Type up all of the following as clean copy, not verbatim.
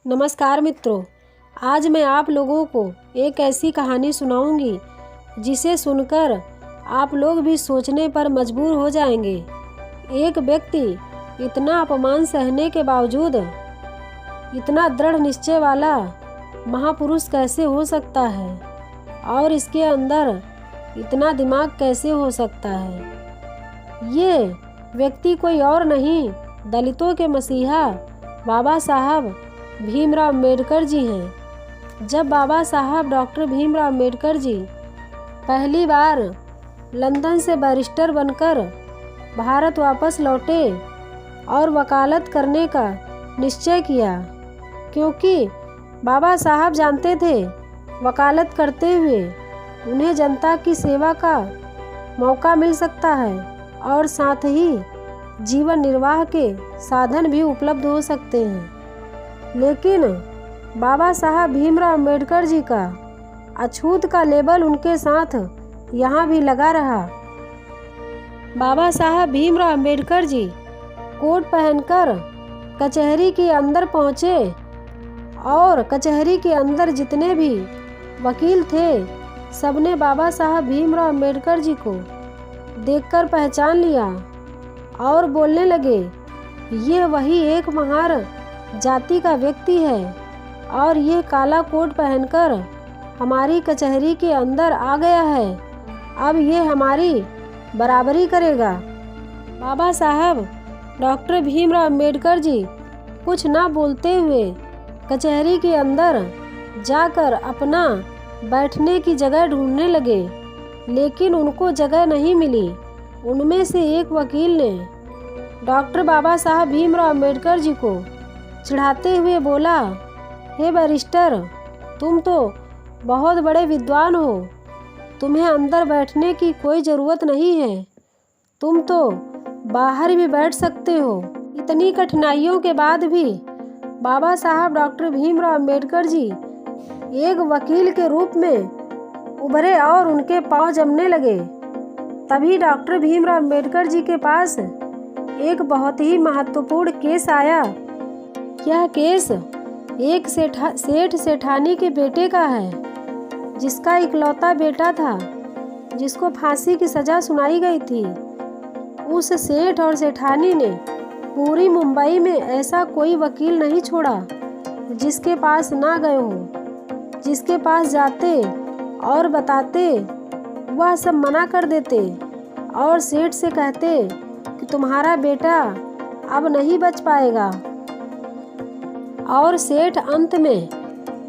नमस्कार मित्रों, आज मैं आप लोगों को एक ऐसी कहानी सुनाऊंगी जिसे सुनकर आप लोग भी सोचने पर मजबूर हो जाएंगे। एक व्यक्ति इतना अपमान सहने के बावजूद इतना दृढ़ निश्चय वाला महापुरुष कैसे हो सकता है और इसके अंदर इतना दिमाग कैसे हो सकता है। ये व्यक्ति कोई और नहीं, दलितों के मसीहा बाबा साहब भीमराव अम्बेडकर जी हैं। जब बाबा साहब डॉक्टर भीमराव अम्बेडकर जी पहली बार लंदन से बैरिस्टर बनकर भारत वापस लौटे और वकालत करने का निश्चय किया, क्योंकि बाबा साहब जानते थे वकालत करते हुए उन्हें जनता की सेवा का मौका मिल सकता है और साथ ही जीवन निर्वाह के साधन भी उपलब्ध हो सकते हैं। लेकिन बाबा साहब भीमराव अम्बेडकर जी का अछूत का लेबल उनके साथ यहाँ भी लगा रहा। बाबा साहब भीमराव अम्बेडकर जी कोट पहनकर कचहरी के अंदर पहुँचे और कचहरी के अंदर जितने भी वकील थे सबने बाबा साहब भीमराव अम्बेडकर जी को देखकर पहचान लिया और बोलने लगे, ये वही एक महार जाति का व्यक्ति है और ये काला कोट पहनकर हमारी कचहरी के अंदर आ गया है, अब ये हमारी बराबरी करेगा। बाबा साहब डॉक्टर भीमराव अम्बेडकर जी कुछ ना बोलते हुए कचहरी के अंदर जाकर अपना बैठने की जगह ढूंढने लगे, लेकिन उनको जगह नहीं मिली। उनमें से एक वकील ने डॉक्टर बाबा साहब भीमराव अम्बेडकर जी को चिढ़ाते हुए बोला, हे बैरिस्टर, तुम तो बहुत बड़े विद्वान हो, तुम्हें अंदर बैठने की कोई ज़रूरत नहीं है, तुम तो बाहर भी बैठ सकते हो। इतनी कठिनाइयों के बाद भी बाबा साहब डॉक्टर भीमराव अम्बेडकर जी एक वकील के रूप में उभरे और उनके पांव जमने लगे। तभी डॉक्टर भीमराव अम्बेडकर जी के पास एक बहुत ही महत्वपूर्ण केस आया। यह केस एक सेठ सेठानी के बेटे का है, जिसका इकलौता बेटा था, जिसको फांसी की सज़ा सुनाई गई थी। उस सेठ और सेठानी ने पूरी मुंबई में ऐसा कोई वकील नहीं छोड़ा जिसके पास ना गए हो। जिसके पास जाते और बताते वह सब मना कर देते और सेठ से कहते कि तुम्हारा बेटा अब नहीं बच पाएगा। और सेठ अंत में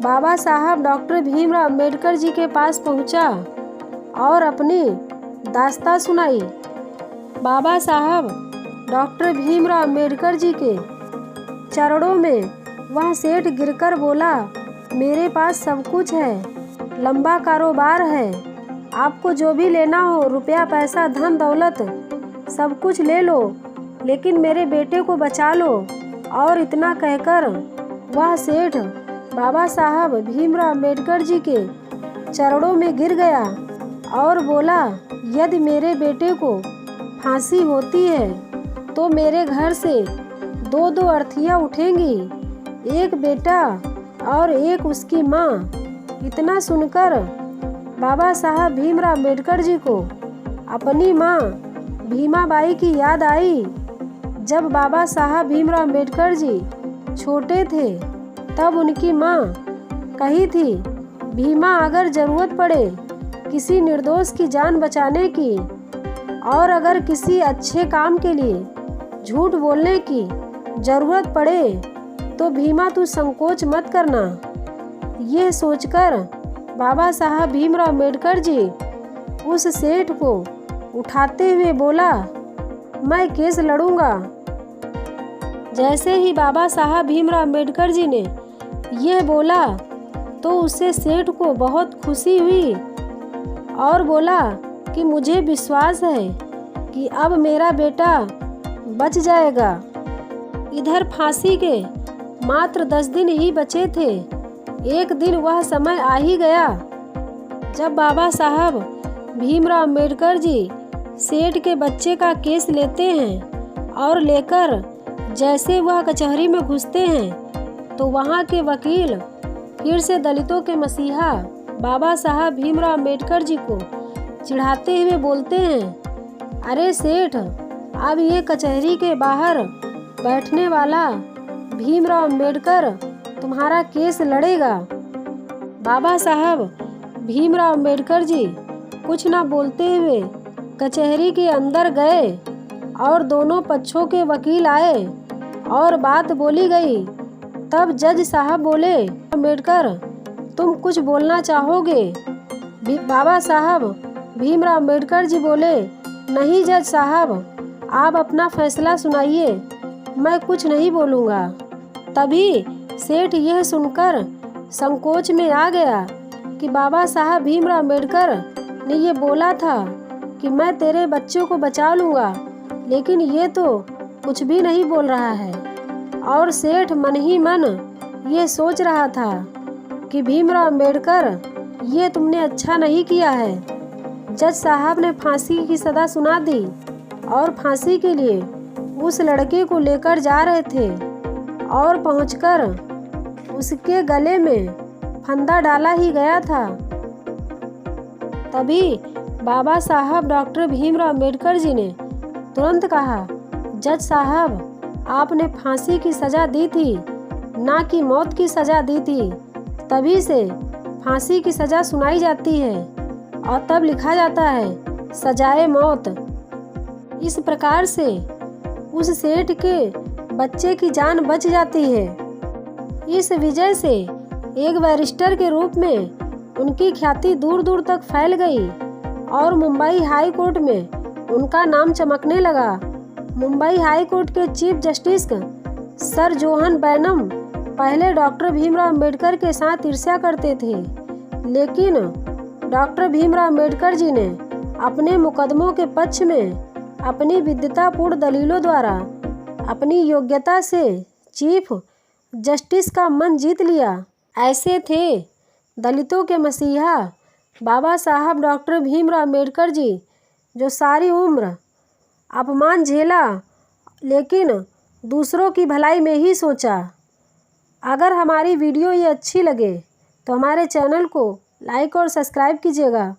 बाबा साहब डॉक्टर भीमराव अम्बेडकर जी के पास पहुंचा और अपनी दास्तां सुनाई। बाबा साहब डॉक्टर भीमराव अम्बेडकर जी के चरणों में वह सेठ गिरकर बोला, मेरे पास सब कुछ है, लंबा कारोबार है, आपको जो भी लेना हो, रुपया पैसा धन दौलत सब कुछ ले लो, लेकिन मेरे बेटे को बचा लो। और इतना कहकर वह सेठ बाबा साहब भीमराव अम्बेडकर जी के चरणों में गिर गया और बोला, यदि मेरे बेटे को फांसी होती है तो मेरे घर से दो दो अर्थियाँ उठेंगी, एक बेटा और एक उसकी माँ। इतना सुनकर बाबा साहब भीमराव अम्बेडकर जी को अपनी माँ भीमाबाई की याद आई। जब बाबा साहब भीमराव अम्बेडकर जी छोटे थे तब उनकी माँ कही थी, भीमा, अगर ज़रूरत पड़े किसी निर्दोष की जान बचाने की और अगर किसी अच्छे काम के लिए झूठ बोलने की ज़रूरत पड़े तो भीमा तू संकोच मत करना। यह सोचकर बाबा साहब भीमराव अम्बेडकर जी उस सेठ को उठाते हुए बोला, मैं केस लड़ूंगा। जैसे ही बाबा साहब भीमराव अम्बेडकर जी ने यह बोला तो उससे सेठ को बहुत खुशी हुई और बोला कि मुझे विश्वास है कि अब मेरा बेटा बच जाएगा। इधर फांसी के मात्र 10 दिन ही बचे थे। एक दिन वह समय आ ही गया जब बाबा साहब भीमराव अम्बेडकर जी सेठ के बच्चे का केस लेते हैं और लेकर जैसे वह कचहरी में घुसते हैं तो वहाँ के वकील फिर से दलितों के मसीहा बाबा साहब भीमराव अम्बेडकर जी को चिढ़ाते हुए बोलते हैं, अरे सेठ, अब ये कचहरी के बाहर बैठने वाला भीमराव अम्बेडकर तुम्हारा केस लड़ेगा। बाबा साहब भीमराव अम्बेडकर जी कुछ न बोलते हुए कचहरी के अंदर गए और दोनों पक्षों के वकील आए और बात बोली गई। तब जज साहब बोले, अम्बेडकर, तुम कुछ बोलना चाहोगे? बाबा साहब भीमराव अम्बेडकर जी बोले, नहीं जज साहब, आप अपना फैसला सुनाइए, मैं कुछ नहीं बोलूँगा। तभी सेठ यह सुनकर संकोच में आ गया कि बाबा साहब भीमराव अम्बेडकर ने ये बोला था कि मैं तेरे बच्चों को बचा लूँगा, लेकिन ये तो कुछ भी नहीं बोल रहा है। और सेठ मन ही मन ये सोच रहा था कि भीमराव अम्बेडकर, ये तुमने अच्छा नहीं किया है। जज साहब ने फांसी की सज़ा सुना दी और फांसी के लिए उस लड़के को लेकर जा रहे थे और पहुंचकर उसके गले में फंदा डाला ही गया था। तभी बाबा साहब डॉक्टर भीमराव अम्बेडकर जी ने तुरंत कहा, जज साहब, आपने फांसी की सज़ा दी थी, ना कि मौत की सज़ा दी थी। तभी से फांसी की सज़ा सुनाई जाती है और तब लिखा जाता है सजाए मौत। इस प्रकार से उस सेठ के बच्चे की जान बच जाती है। इस विजय से एक बैरिस्टर के रूप में उनकी ख्याति दूर दूर तक फैल गई और मुंबई हाई कोर्ट में उनका नाम चमकने लगा। मुंबई हाई कोर्ट के चीफ जस्टिस सर जोहन बैनम पहले डॉक्टर भीमराव अम्बेडकर के साथ ईर्ष्या करते थे, लेकिन डॉक्टर भीमराव अम्बेडकर जी ने अपने मुकदमों के पक्ष में अपनी विद्वतापूर्ण दलीलों द्वारा अपनी योग्यता से चीफ जस्टिस का मन जीत लिया। ऐसे थे दलितों के मसीहा बाबा साहब डॉक्टर भीमराव अम्बेडकर जी, जो सारी उम्र अपमान झेला लेकिन दूसरों की भलाई में ही सोचा। अगर हमारी वीडियो ये अच्छी लगे तो हमारे चैनल को लाइक और सब्सक्राइब कीजिएगा।